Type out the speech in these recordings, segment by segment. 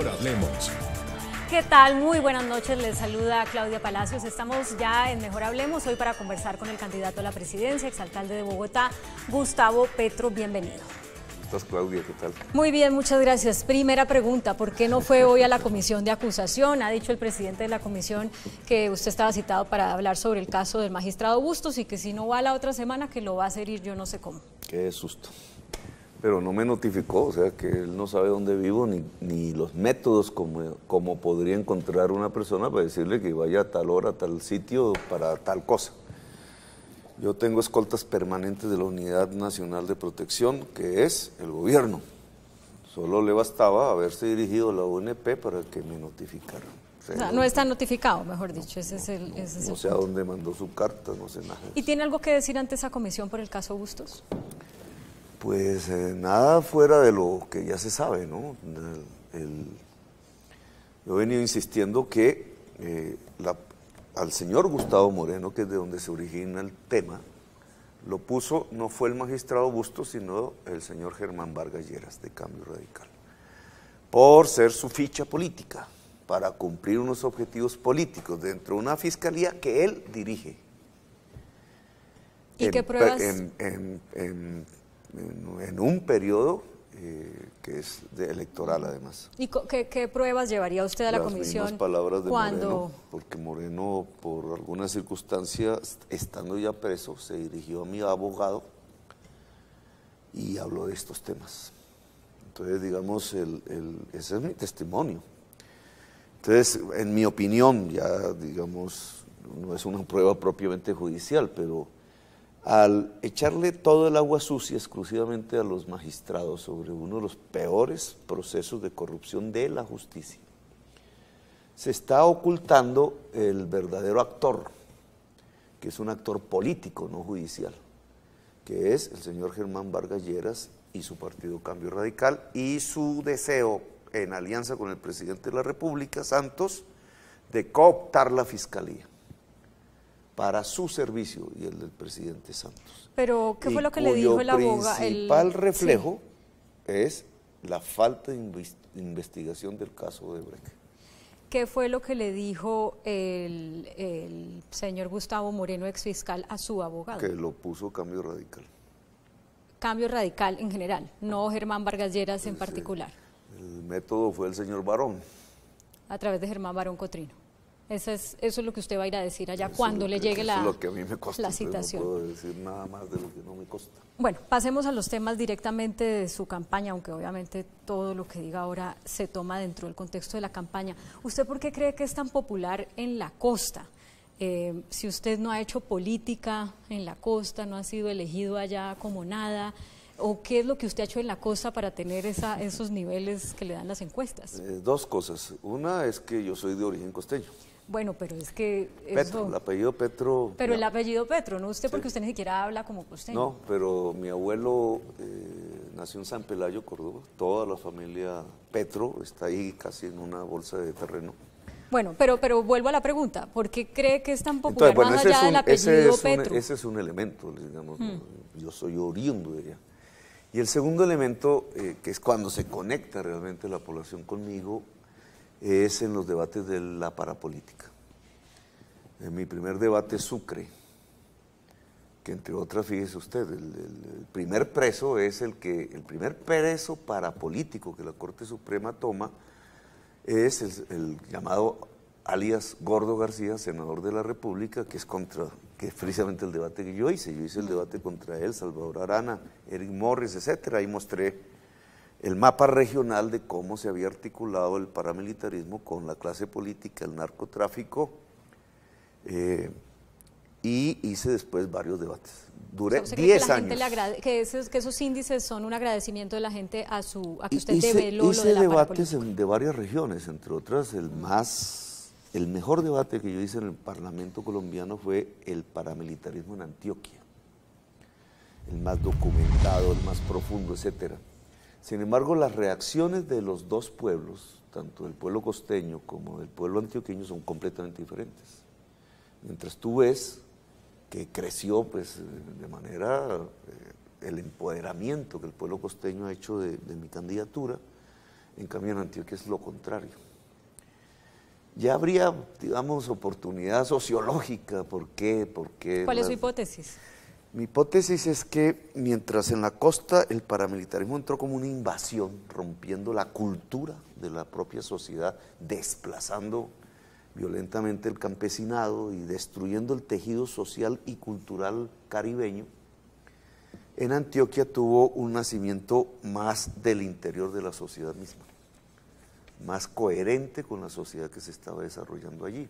Mejor Hablemos. ¿Qué tal? Muy buenas noches, les saluda Claudia Palacios. Estamos ya en Mejor Hablemos hoy para conversar con el candidato a la presidencia, exalcalde de Bogotá, Gustavo Petro. Bienvenido. ¿Estás, Claudia? ¿Qué tal? Muy bien, muchas gracias. Primera pregunta, ¿por qué no fue hoy a la comisión de acusación? Ha dicho el presidente de la comisión que usted estaba citado para hablar sobre el caso del magistrado Bustos y que si no va la otra semana que lo va a hacer ir yo no sé cómo. Qué susto. Pero no me notificó, o sea que él no sabe dónde vivo ni los métodos como podría encontrar una persona para decirle que vaya a tal hora, a tal sitio, para tal cosa. Yo tengo escoltas permanentes de la Unidad Nacional de Protección, que es el gobierno. Solo le bastaba haberse dirigido a la UNP para que me notificaran. O sea, no está notificado, mejor dicho, ese es el no sé a dónde mandó su carta, no sé nada. ¿Y tiene algo que decir ante esa comisión por el caso Bustos? Pues nada fuera de lo que ya se sabe, ¿no? Yo he venido insistiendo que al señor Gustavo Moreno, que es de donde se origina el tema, lo puso, no fue el magistrado Bustos, sino el señor Germán Vargas Lleras, de Cambio Radical, por ser su ficha política, para cumplir unos objetivos políticos dentro de una fiscalía que él dirige. ¿Y qué pruebas? En un periodo que es electoral, además. ¿Y qué pruebas llevaría usted a la comisión? Las mismas palabras de cuando... Moreno, porque Moreno, por alguna circunstancia, estando ya preso, se dirigió a mi abogado y habló de estos temas. Entonces, digamos, ese es mi testimonio. Entonces, en mi opinión, ya, digamos, no es una prueba propiamente judicial, pero al echarle todo el agua sucia exclusivamente a los magistrados sobre uno de los peores procesos de corrupción de la justicia, se está ocultando el verdadero actor, que es un actor político, no judicial, que es el señor Germán Vargas Lleras y su partido Cambio Radical, y su deseo, en alianza con el presidente de la República, Santos, de cooptar la fiscalía para su servicio y el del presidente Santos. Pero, ¿qué fue lo que le dijo el abogado? El principal reflejo es la falta de investigación del caso de Brecht. ¿Qué fue lo que le dijo el señor Gustavo Moreno, exfiscal, a su abogado? Que lo puso Cambio Radical. Cambio Radical en general, no Germán Vargas Lleras en particular. El método fue el señor Barón. A través de Germán Barón Cotrino. Eso es lo que usted va a ir a decir allá cuando le llegue la lo que a mí me consta, la citación. No puedo decir nada más de lo que no me consta. Bueno, pasemos a los temas directamente de su campaña, aunque obviamente todo lo que diga ahora se toma dentro del contexto de la campaña. ¿Usted por qué cree que es tan popular en la costa? Si usted no ha hecho política en la costa, no ha sido elegido allá como nada, ¿o qué es lo que usted ha hecho en la costa para tener esos niveles que le dan las encuestas? Dos cosas. Una es que yo soy de origen costeño. Bueno, pero es que Petro, el apellido Petro. Pero el apellido Petro, ¿no? Usted, porque usted ni siquiera habla como costeño. No, pero mi abuelo nació en San Pelayo, Córdoba. Toda la familia Petro está ahí casi en una bolsa de terreno. Bueno, pero vuelvo a la pregunta, ¿por qué cree que es tan popular más allá del apellido Petro? Ese es un elemento, digamos, yo soy oriundo de allá. Y el segundo elemento, que es cuando se conecta realmente la población conmigo, es en los debates de la parapolítica. En mi primer debate Sucre, que entre otras, fíjese usted, el primer preso es el primer preso parapolítico que la Corte Suprema toma, es el llamado alias Gordo García, senador de la República, que es precisamente el debate que yo hice. Yo hice el debate contra él, Salvador Arana, Eric Morris, etcétera. Ahí mostré el mapa regional de cómo se había articulado el paramilitarismo con la clase política, el narcotráfico, y hice después varios debates. Duré 10 años. Que esos índices son un agradecimiento de la gente a que usted develó lo de la Hice debates de varias regiones, entre otras el mejor debate que yo hice en el Parlamento colombiano fue el paramilitarismo en Antioquia, el más documentado, el más profundo, etcétera. Sin embargo, las reacciones de los dos pueblos, tanto del pueblo costeño como del pueblo antioqueño, son completamente diferentes. Mientras tú ves que creció pues, de manera el empoderamiento que el pueblo costeño ha hecho de mi candidatura, En cambio en Antioquia es lo contrario. Ya habría, digamos, oportunidad sociológica. ¿Por qué? ¿Cuál es su hipótesis? Mi hipótesis es que mientras en la costa el paramilitarismo entró como una invasión, rompiendo la cultura de la propia sociedad, desplazando violentamente el campesinado y destruyendo el tejido social y cultural caribeño, en Antioquia tuvo un nacimiento más del interior de la sociedad misma, más coherente con la sociedad que se estaba desarrollando allí.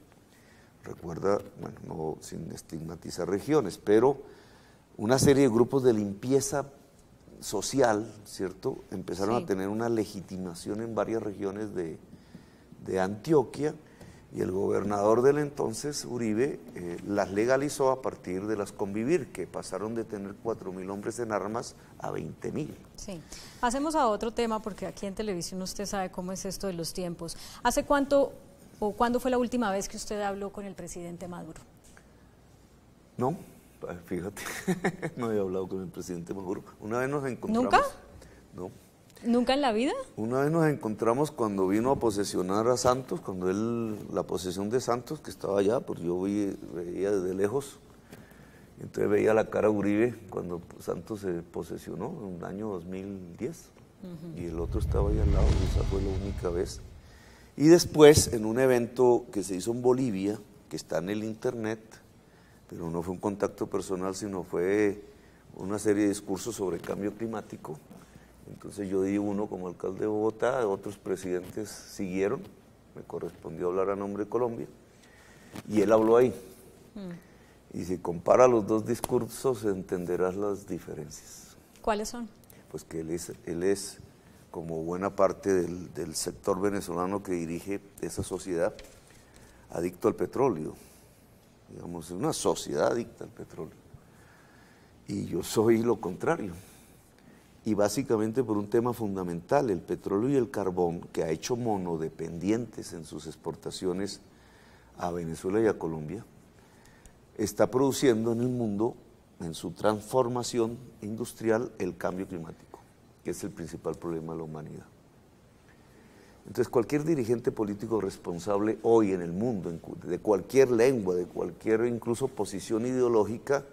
Recuerda, bueno, no sin estigmatizar regiones, pero una serie de grupos de limpieza social, ¿cierto? Empezaron a tener una legitimación en varias regiones de Antioquia, y el gobernador del entonces, Uribe, las legalizó a partir de las Convivir, que pasaron de tener 4.000 hombres en armas a 20.000. Sí. Pasemos a otro tema, porque aquí en televisión usted sabe cómo es esto de los tiempos. ¿Hace cuánto o cuándo fue la última vez que usted habló con el presidente Maduro? No, fíjate, no he hablado con el presidente Maduro. Una vez nos encontramos. ¿Nunca? No. ¿Nunca en la vida? Una vez nos encontramos cuando vino a posesionar a Santos, la posesión de Santos, que estaba allá, pues yo veía desde lejos, entonces veía la cara de Uribe cuando Santos se posesionó en el año 2010, y el otro estaba ahí al lado, y esa fue la única vez. Y después, en un evento que se hizo en Bolivia, que está en el internet, pero no fue un contacto personal, sino fue una serie de discursos sobre cambio climático. Entonces yo di uno como alcalde de Bogotá, otros presidentes siguieron, me correspondió hablar a nombre de Colombia, y él habló ahí. Y si compara los dos discursos entenderás las diferencias. ¿Cuáles son? Pues que él es como buena parte del sector venezolano que dirige esa sociedad, adicto al petróleo. Digamos, es una sociedad adicta al petróleo. Y yo soy lo contrario. Y básicamente por un tema fundamental, el petróleo y el carbón, que ha hecho monodependientes en sus exportaciones a Venezuela y a Colombia, está produciendo en el mundo, en su transformación industrial, el cambio climático, que es el principal problema de la humanidad. Entonces cualquier dirigente político responsable hoy en el mundo, de cualquier lengua, de cualquier incluso posición ideológica,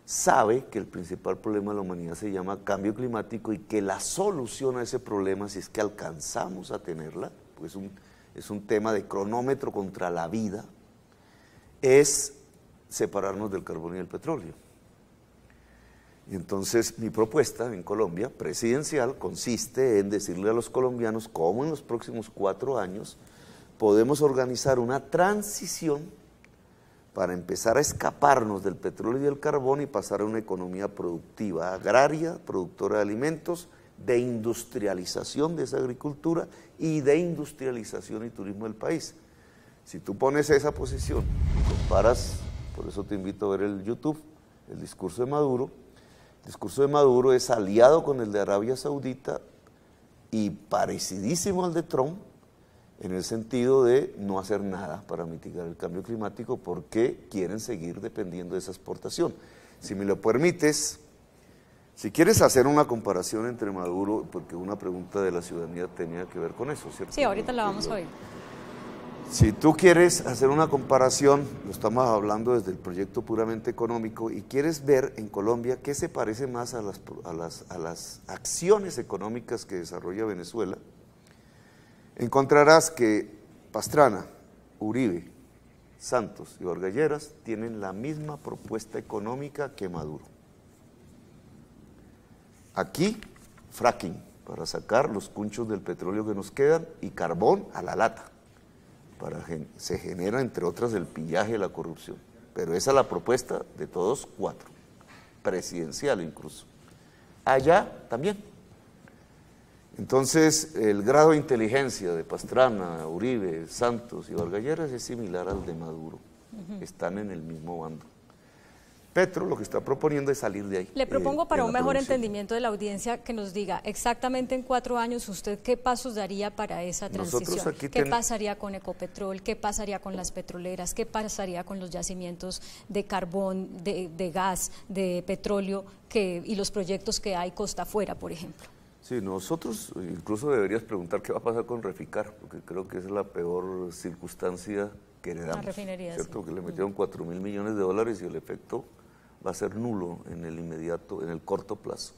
sabe que el principal problema de la humanidad se llama cambio climático, y que la solución a ese problema, si es que alcanzamos a tenerla, pues es un tema de cronómetro contra la vida, es separarnos del carbón y del petróleo. Y entonces mi propuesta en Colombia, presidencial, consiste en decirle a los colombianos cómo en los próximos 4 años podemos organizar una transición para empezar a escaparnos del petróleo y del carbón y pasar a una economía productiva, agraria, productora de alimentos, de industrialización de esa agricultura y de industrialización y turismo del país. Si tú pones esa posición y comparas, por eso te invito a ver el YouTube, el discurso de Maduro. El discurso de Maduro es aliado con el de Arabia Saudita y parecidísimo al de Trump, en el sentido de no hacer nada para mitigar el cambio climático, porque quieren seguir dependiendo de esa exportación. Si me lo permites, si quieres hacer una comparación entre Maduro, porque una pregunta de la ciudadanía tenía que ver con eso, ¿cierto? Sí, ahorita la vamos a oír. Si tú quieres hacer una comparación, lo estamos hablando desde el proyecto puramente económico, y quieres ver en Colombia qué se parece más a las acciones económicas que desarrolla Venezuela, encontrarás que Pastrana, Uribe, Santos y Vargas Lleras tienen la misma propuesta económica que Maduro. Aquí, fracking, para sacar los cunchos del petróleo que nos quedan, y carbón a la lata. Se genera, entre otras, el pillaje y la corrupción. Pero esa es la propuesta de todos 4, presidencial incluso. Allá también. Entonces, el grado de inteligencia de Pastrana, Uribe, Santos y Vargas Lleras es similar al de Maduro. Están en el mismo bando. Petro lo que está proponiendo es salir de ahí. Le propongo para un mejor entendimiento de la audiencia que nos diga exactamente en 4 años usted qué pasos daría para esa transición. ¿Qué pasaría con Ecopetrol? ¿Qué pasaría con las petroleras? ¿Qué pasaría con los yacimientos de carbón, de gas, de petróleo y los proyectos que hay costa afuera, por ejemplo? Sí, nosotros incluso deberías preguntar qué va a pasar con Reficar, porque creo que es la peor circunstancia que heredamos. La refinería, ¿cierto? sí. Que le metieron $4.000 millones y el efecto va a ser nulo en el inmediato, en el corto plazo.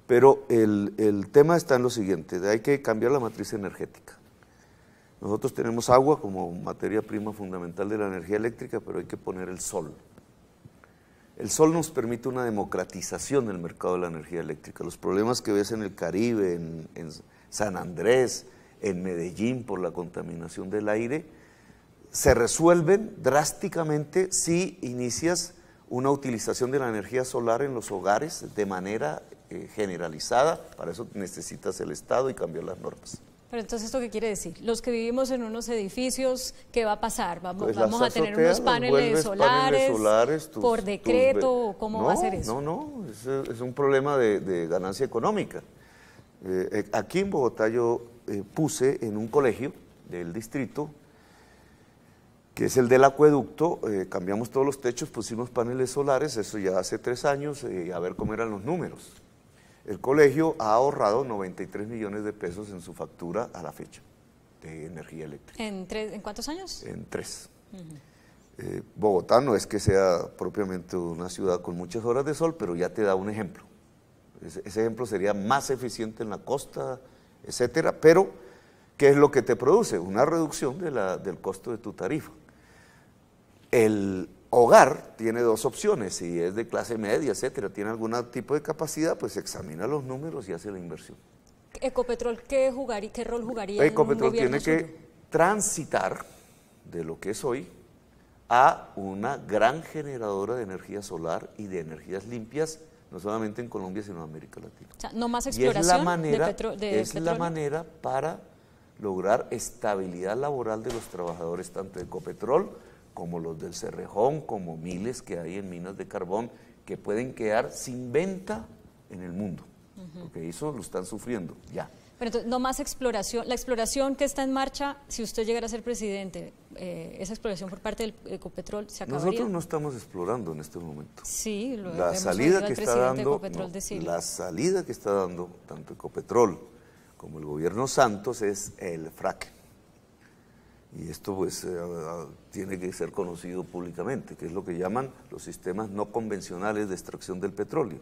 Pero el tema está en lo siguiente, hay que cambiar la matriz energética. Nosotros tenemos agua como materia prima fundamental de la energía eléctrica, pero hay que poner el sol. El sol nos permite una democratización del mercado de la energía eléctrica. Los problemas que ves en el Caribe, en San Andrés, en Medellín por la contaminación del aire, se resuelven drásticamente si inicias una utilización de la energía solar en los hogares de manera generalizada. Para eso necesitas el Estado y cambiar las normas. Pero entonces, ¿esto qué quiere decir? Los que vivimos en unos edificios, ¿qué va a pasar? ¿Vamos a tener unos paneles solares por decreto? ¿O cómo va a ser eso? No, es un problema de ganancia económica. Aquí en Bogotá yo puse en un colegio del distrito, que es el del acueducto, cambiamos todos los techos, pusimos paneles solares, eso ya hace 3 años, a ver cómo eran los números. El colegio ha ahorrado 93 millones de pesos en su factura a la fecha de energía eléctrica. ¿En cuántos años? En 3. Bogotá no es que sea propiamente una ciudad con muchas horas de sol, pero ya te da un ejemplo. Ese ejemplo sería más eficiente en la costa, etcétera, pero ¿qué es lo que te produce? Una reducción del costo de tu tarifa. El hogar tiene 2 opciones, si es de clase media, etcétera, tiene algún tipo de capacidad, pues examina los números y hace la inversión. ¿Ecopetrol qué rol jugaría Ecopetrol en un gobierno tiene suyo? que transitar de lo que es hoy a una gran generadora de energía solar y de energías limpias, no solamente en Colombia, sino en América Latina. O sea, no más exploración es la manera para lograr estabilidad laboral de los trabajadores, tanto de Ecopetrol como los del Cerrejón, como miles que hay en minas de carbón, que pueden quedar sin venta en el mundo, porque eso lo están sufriendo ya. Pero entonces, no más exploración, la exploración que está en marcha, si usted llegara a ser presidente, esa exploración por parte del Ecopetrol se acabaría. Nosotros no estamos explorando en este momento. Sí, lo la hemos salida oído que al está presidente dando, Ecopetrol decirlo. La salida que está dando tanto Ecopetrol como el gobierno Santos es el fracking. Y esto pues tiene que ser conocido públicamente, que es lo que llaman los sistemas no convencionales de extracción del petróleo.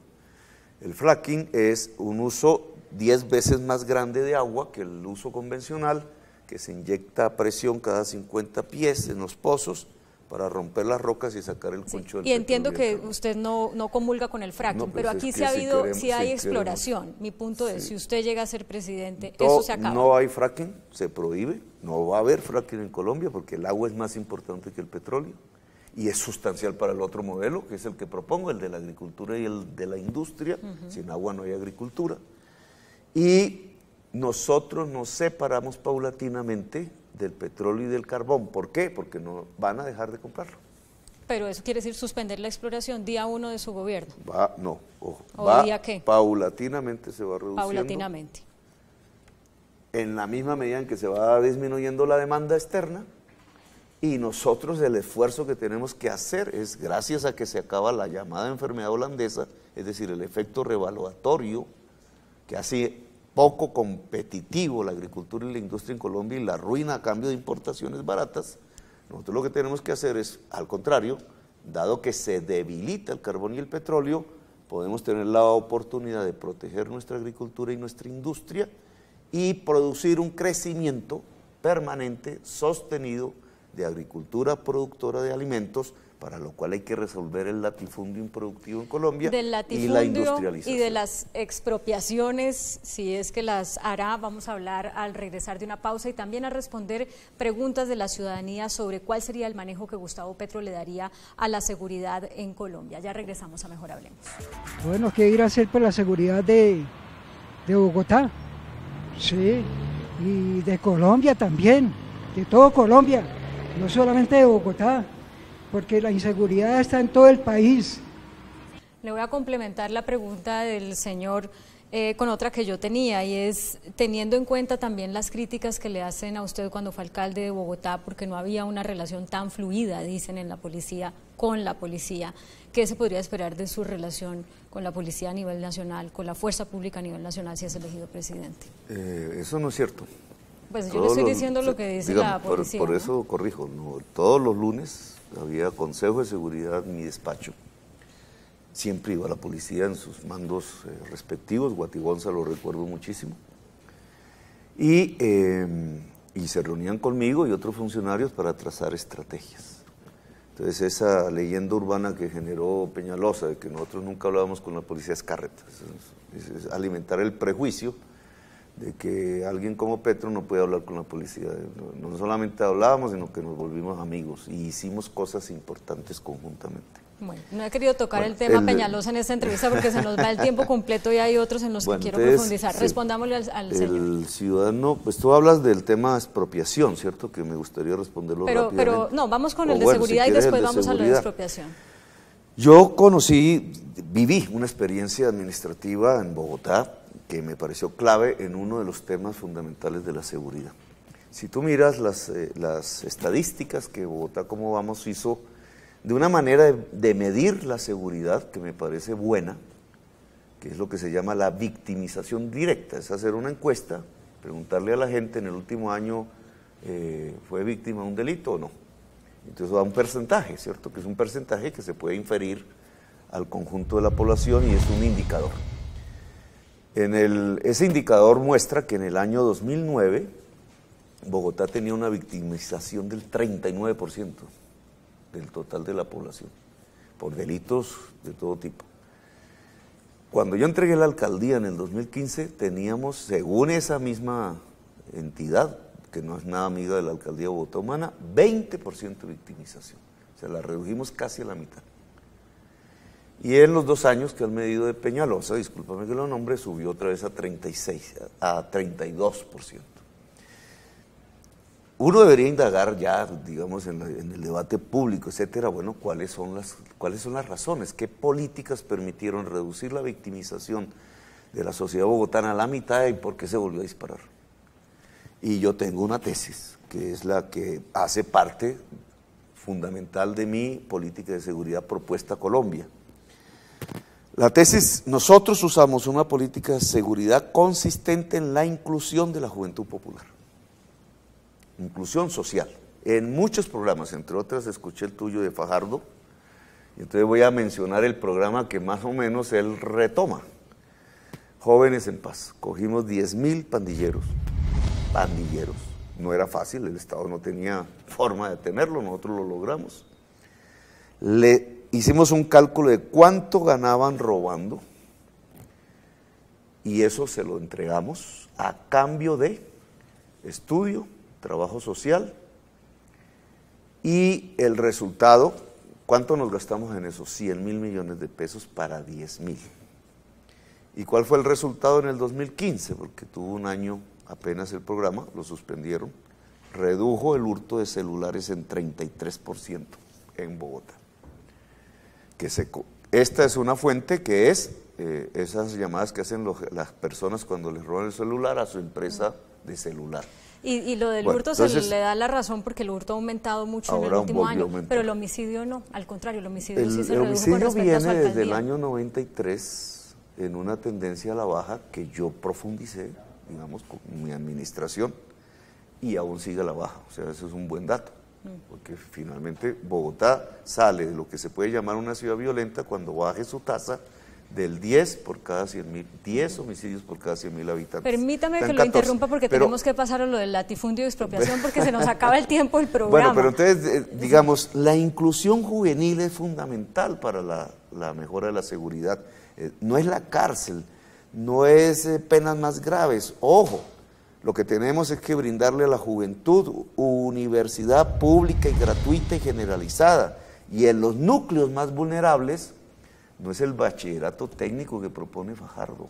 El fracking es un uso 10 veces más grande de agua que el uso convencional, que se inyecta a presión cada 50 pies en los pozos para romper las rocas y sacar el concho del petróleo. Y entiendo que usted no comulga con el fracking, pero aquí sí hay exploración. Mi punto es, si usted llega a ser presidente, eso se acaba. No hay fracking, se prohíbe, no va a haber fracking en Colombia porque el agua es más importante que el petróleo y es sustancial para el otro modelo, que es el que propongo, el de la agricultura y el de la industria. Sin agua no hay agricultura. Y nosotros nos separamos paulatinamente del petróleo y del carbón. ¿Por qué? Porque no van a dejar de comprarlo. Pero eso quiere decir suspender la exploración día 1 de su gobierno. ¿Día qué? Paulatinamente se va reduciendo. Paulatinamente. En la misma medida en que se va disminuyendo la demanda externa, y nosotros el esfuerzo que tenemos que hacer es, gracias a que se acaba la llamada enfermedad holandesa, es decir, el efecto revaluatorio que hace poco competitivo la agricultura y la industria en Colombia y la ruina a cambio de importaciones baratas. Nosotros lo que tenemos que hacer es, al contrario, dado que se debilita el carbón y el petróleo, podemos tener la oportunidad de proteger nuestra agricultura y nuestra industria y producir un crecimiento permanente, sostenido, de agricultura productora de alimentos, para lo cual hay que resolver el latifundio improductivo en Colombia y la industrialización. Y de las expropiaciones, si es que las hará, vamos a hablar al regresar de una pausa y también a responder preguntas de la ciudadanía sobre cuál sería el manejo que Gustavo Petro le daría a la seguridad en Colombia. Ya regresamos a Mejor Hablemos. Bueno, ¿qué ir a hacer por la seguridad de Bogotá? Sí, y de Colombia también, de todo Colombia, no solamente de Bogotá, porque la inseguridad está en todo el país. Le voy a complementar la pregunta del señor con otra que yo tenía, y es teniendo en cuenta también las críticas que le hacen a usted cuando fue alcalde de Bogotá, porque no había una relación tan fluida, dicen en la policía, con la policía. ¿Qué se podría esperar de su relación con la policía a nivel nacional, con la fuerza pública a nivel nacional si es elegido presidente? Eso no es cierto. Pues yo le estoy diciendo lo que dice la policía. Por eso corrijo, no, todos los lunes había consejo de seguridad en mi despacho. Siempre iba la policía en sus mandos respectivos, Guatigonza lo recuerdo muchísimo, y se reunían conmigo y otros funcionarios para trazar estrategias. Entonces esa leyenda urbana que generó Peñalosa de que nosotros nunca hablábamos con la policía es carreta, es alimentar el prejuicio de que alguien como Petro no puede hablar con la policía. No solamente hablábamos, sino que nos volvimos amigos y hicimos cosas importantes conjuntamente. Bueno, no he querido tocar el tema Peñalosa en esta entrevista porque se nos va el tiempo completo y hay otros en los que quiero profundizar. Respondámosle al señor. El ciudadano, pues tú hablas del tema expropiación, ¿cierto? Que me gustaría responderlo rápidamente. Pero no, vamos con el de seguridad y después vamos a lo de expropiación. Yo viví una experiencia administrativa en Bogotá que me pareció clave en uno de los temas fundamentales de la seguridad. Si tú miras las estadísticas que Bogotá, como vamos, hizo de una manera de medir la seguridad que me parece buena, que es lo que se llama la victimización directa, es hacer una encuesta, preguntarle a la gente en el último año, ¿fue víctima de un delito o no? Entonces da un porcentaje, ¿cierto? Que es un porcentaje que se puede inferir al conjunto de la población y es un indicador. Ese indicador muestra que en el año 2009 Bogotá tenía una victimización del 39% del total de la población, por delitos de todo tipo. Cuando yo entregué la alcaldía en el 2015, teníamos, según esa misma entidad, que no es nada amiga de la alcaldía de Bogotá Humana, 20% de victimización. O sea, la redujimos casi a la mitad. Y en los 2 años que han medido de Peñalosa, discúlpame que lo nombre, subió otra vez a 32%. Uno debería indagar ya, digamos, en el debate público, etcétera, bueno, cuáles son las razones, qué políticas permitieron reducir la victimización de la sociedad bogotana a la mitad y por qué se volvió a disparar. Y yo tengo una tesis, que es la que hace parte fundamental de mi política de seguridad propuesta a Colombia. La tesis, nosotros usamos una política de seguridad consistente en la inclusión de la juventud popular. Inclusión social, en muchos programas, entre otras escuché el tuyo de Fajardo, y entonces voy a mencionar el programa que más o menos él retoma, Jóvenes en Paz. Cogimos 10.000 pandilleros, no era fácil, el Estado no tenía forma de tenerlo, nosotros lo logramos. Le hicimos un cálculo de cuánto ganaban robando, y eso se lo entregamos a cambio de estudio, trabajo social, y el resultado, ¿cuánto nos gastamos en eso? 100.000 millones de pesos para 10.000. ¿Y cuál fue el resultado en el 2015? Porque tuvo un año apenas el programa, lo suspendieron, redujo el hurto de celulares en 33% en Bogotá. Esta es una fuente que es esas llamadas que hacen las personas cuando les roban el celular a su empresa de celular. Y lo del hurto entonces, se le da la razón porque el hurto ha aumentado mucho en el último año, pero el homicidio no, al contrario, el homicidio sí se redujo con respecto a su alcaldía. El homicidio viene desde el año 93 en una tendencia a la baja que yo profundicé, digamos, con mi administración, y aún sigue a la baja, o sea, eso es un buen dato, porque finalmente Bogotá sale de lo que se puede llamar una ciudad violenta cuando baje su tasa del 10 por cada 100.000, 10 homicidios por cada 100.000 habitantes. Permítame que lo interrumpa porque tenemos que pasar a lo del latifundio y expropiación porque se nos acaba el tiempo del programa. Bueno, pero entonces, digamos, la inclusión juvenil es fundamental para la mejora de la seguridad. No es la cárcel, no es penas más graves. Ojo, lo que tenemos es que brindarle a la juventud universidad pública y gratuita y generalizada. Y en los núcleos más vulnerables, no es el bachillerato técnico que propone Fajardo,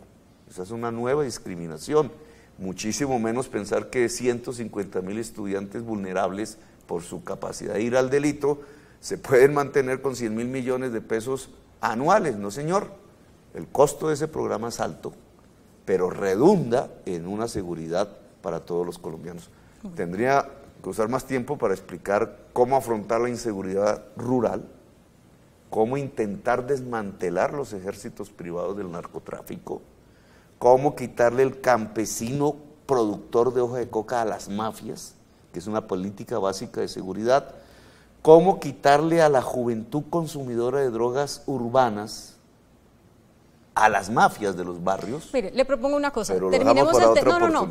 esa es una nueva discriminación, muchísimo menos pensar que 150.000 estudiantes vulnerables por su capacidad de ir al delito se pueden mantener con 100.000 millones de pesos anuales, no señor, el costo de ese programa es alto pero redunda en una seguridad para todos los colombianos. Tendría que usar más tiempo para explicar cómo afrontar la inseguridad rural, cómo intentar desmantelar los ejércitos privados del narcotráfico, cómo quitarle el campesino productor de hoja de coca a las mafias, que es una política básica de seguridad, cómo quitarle a la juventud consumidora de drogas urbanas a las mafias de los barrios. Mire, le propongo una cosa, terminemos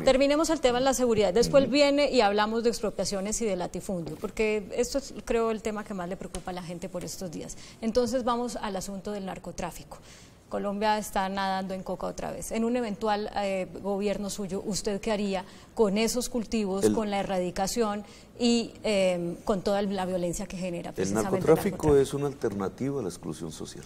terminemos el tema de la seguridad, después viene y hablamos de expropiaciones y de latifundio, porque esto es, creo, el tema que más le preocupa a la gente por estos días. Entonces vamos al asunto del narcotráfico. Colombia está nadando en coca otra vez. En un eventual gobierno suyo, ¿usted qué haría con esos cultivos, con la erradicación y con toda la violencia que genera precisamente el narcotráfico? Es una alternativa a la exclusión social.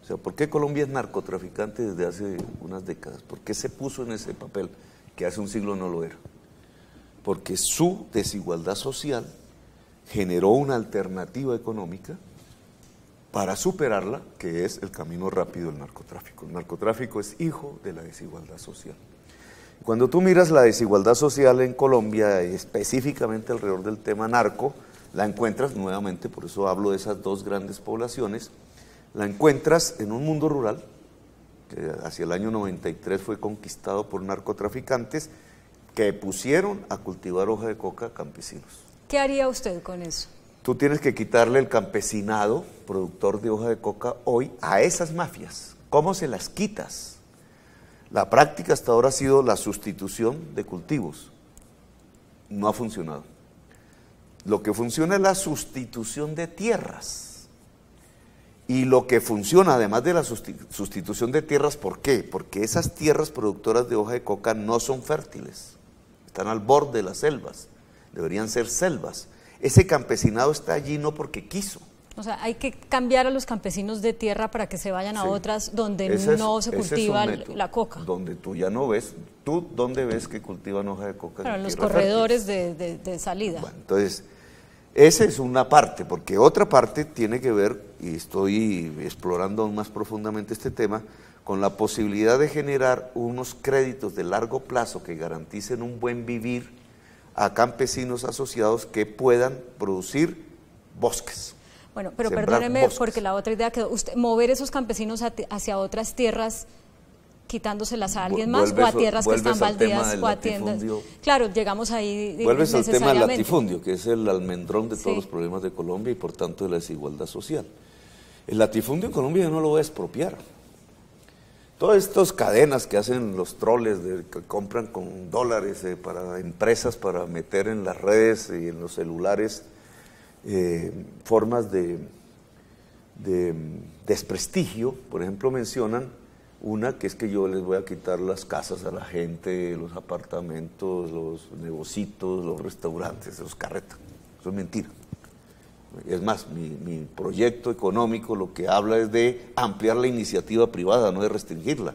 O sea, ¿por qué Colombia es narcotraficante desde hace unas décadas? ¿Por qué se puso en ese papel que hace un siglo no lo era? Porque su desigualdad social generó una alternativa económica para superarla, que es el camino rápido del narcotráfico. El narcotráfico es hijo de la desigualdad social. Cuando tú miras la desigualdad social en Colombia, específicamente alrededor del tema narco, la encuentras nuevamente, por eso hablo de esas dos grandes poblaciones, la encuentras en un mundo rural, que hacia el año 93 fue conquistado por narcotraficantes que pusieron a cultivar hoja de coca a campesinos. ¿Qué haría usted con eso? Tú tienes que quitarle el campesinado, productor de hoja de coca, hoy a esas mafias. ¿Cómo se las quitas? La práctica hasta ahora ha sido la sustitución de cultivos. No ha funcionado. Lo que funciona es la sustitución de tierras. Y lo que funciona, además de la sustitución de tierras, ¿por qué? Porque esas tierras productoras de hoja de coca no son fértiles, están al borde de las selvas, deberían ser selvas. Ese campesinado está allí no porque quiso. O sea, hay que cambiar a los campesinos de tierra para que se vayan a otras donde no se cultiva la coca. Donde tú ya no ves, ¿tú dónde ves que cultivan hoja de coca? Pero en los corredores de salida. Bueno, entonces, esa es una parte, porque otra parte tiene que ver, y estoy explorando aún más profundamente este tema, con la posibilidad de generar unos créditos de largo plazo que garanticen un buen vivir a campesinos asociados que puedan producir bosques. Bueno, pero perdóneme, porque la otra idea quedó, mover esos campesinos hacia otras tierras, quitándoselas a alguien más, o a tierras que están baldías, o a tiendas. Claro, llegamos ahí. Vuelves al tema del latifundio, que es el almendrón de todos los problemas de Colombia y por tanto de la desigualdad social. El latifundio en Colombia yo no lo voy a expropiar. Todas estas cadenas que hacen los troles, que compran con dólares para empresas, para meter en las redes y en los celulares formas de desprestigio, por ejemplo mencionan una que es que yo les voy a quitar las casas a la gente, los apartamentos, los negocios, los restaurantes, los carretas. Eso es mentira. Es más, mi proyecto económico lo que habla es de ampliar la iniciativa privada, no de restringirla.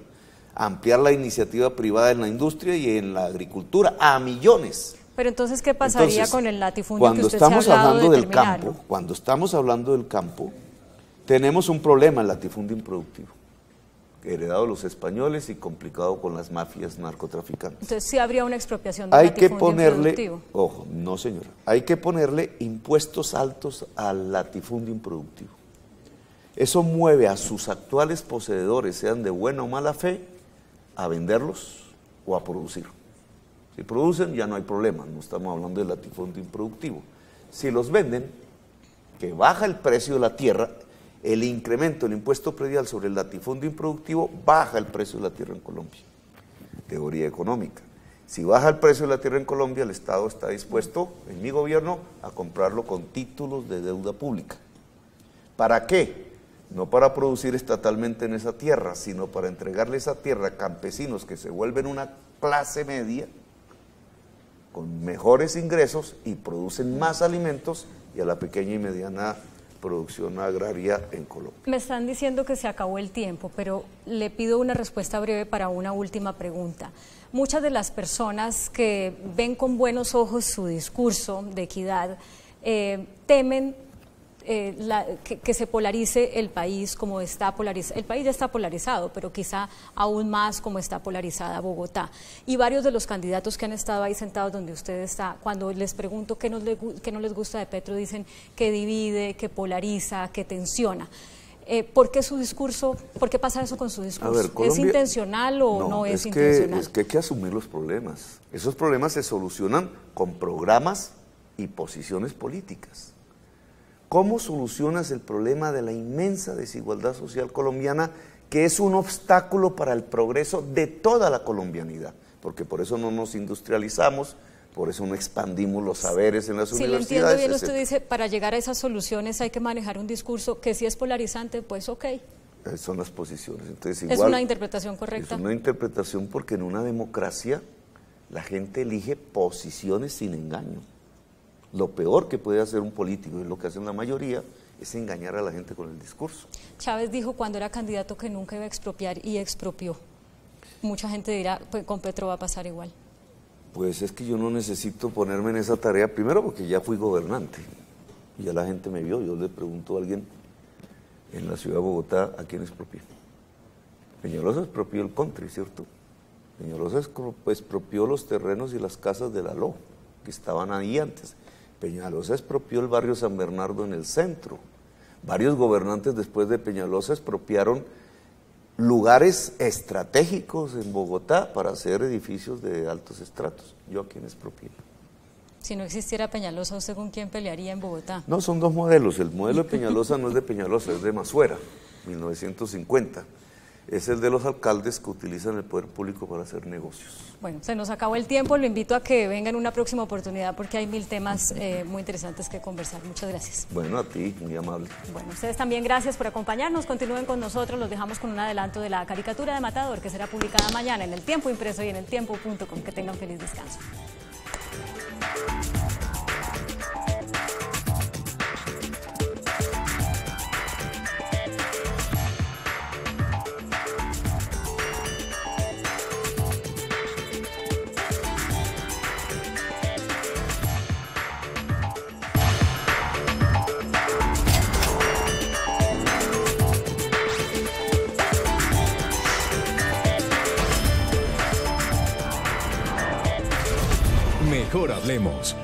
Ampliar la iniciativa privada en la industria y en la agricultura a millones. Pero entonces, ¿qué pasaría con el latifundio que usted se ha hablado de terminarlo? Cuando estamos hablando del campo, tenemos un problema, el latifundio improductivo, heredado de los españoles y complicado con las mafias narcotraficantes. Entonces sí habría una expropiación del latifundio improductivo. Ojo, no señora, hay que ponerle impuestos altos al latifundio improductivo. Eso mueve a sus actuales poseedores, sean de buena o mala fe, a venderlos o a producir. Si producen ya no hay problema, no estamos hablando del latifundio improductivo. Si los venden, que baja el precio de la tierra, el incremento del impuesto predial sobre el latifundio improductivo baja el precio de la tierra en Colombia. Teoría económica. Si baja el precio de la tierra en Colombia, el Estado está dispuesto, en mi gobierno, a comprarlo con títulos de deuda pública. ¿Para qué? No para producir estatalmente en esa tierra, sino para entregarle esa tierra a campesinos que se vuelven una clase media, con mejores ingresos y producen más alimentos, y a la pequeña y mediana producción agraria en Colombia. Me están diciendo que se acabó el tiempo, pero le pido una respuesta breve para una última pregunta. Muchas de las personas que ven con buenos ojos su discurso de equidad temen que se polarice el país como está polarizado. El país ya está polarizado, pero quizá aún más como está polarizada Bogotá. Y varios de los candidatos que han estado ahí sentados donde usted está, cuando les pregunto qué no les gusta de Petro, dicen que divide, que polariza, que tensiona. ¿Por qué su discurso, por qué pasa eso con su discurso? A ver, Colombia, ¿es intencional o no es intencional? Es que hay que asumir los problemas. Esos problemas se solucionan con programas y posiciones políticas. ¿Cómo solucionas el problema de la inmensa desigualdad social colombiana, que es un obstáculo para el progreso de toda la colombianidad? Porque por eso no nos industrializamos, por eso no expandimos los saberes en las universidades. Si lo entiendo bien, usted dice, para llegar a esas soluciones hay que manejar un discurso que si es polarizante, pues ok. Son las posiciones. Entonces, igual, ¿es una interpretación correcta? Es una interpretación porque en una democracia la gente elige posiciones sin engaño. Lo peor que puede hacer un político, y lo que hacen la mayoría, es engañar a la gente con el discurso. Chávez dijo cuando era candidato que nunca iba a expropiar y expropió. Mucha gente dirá, pues con Petro va a pasar igual. Pues es que yo no necesito ponerme en esa tarea, primero porque ya fui gobernante, y ya la gente me vio. Yo le pregunto a alguien en la ciudad de Bogotá, ¿a quién expropió? Peñalosa expropió el country, ¿cierto? Peñalosa expropió los terrenos y las casas de la LO, que estaban ahí antes. Peñalosa expropió el barrio San Bernardo en el centro. Varios gobernantes después de Peñalosa expropiaron lugares estratégicos en Bogotá para hacer edificios de altos estratos. ¿Yo a quién expropié? Si no existiera Peñalosa, ¿usted con quién pelearía en Bogotá? No, son dos modelos. El modelo de Peñalosa no es de Peñalosa, es de Masuera, 1950. Es el de los alcaldes que utilizan el poder público para hacer negocios. Bueno, se nos acabó el tiempo, lo invito a que venga en una próxima oportunidad porque hay 1000 temas muy interesantes que conversar. Muchas gracias. Bueno, a ti, muy amable. Bueno, ustedes también gracias por acompañarnos, continúen con nosotros, los dejamos con un adelanto de la caricatura de Matador que será publicada mañana en El Tiempo Impreso y en eltiempo.com. Que tengan feliz descanso. Mejor hablemos,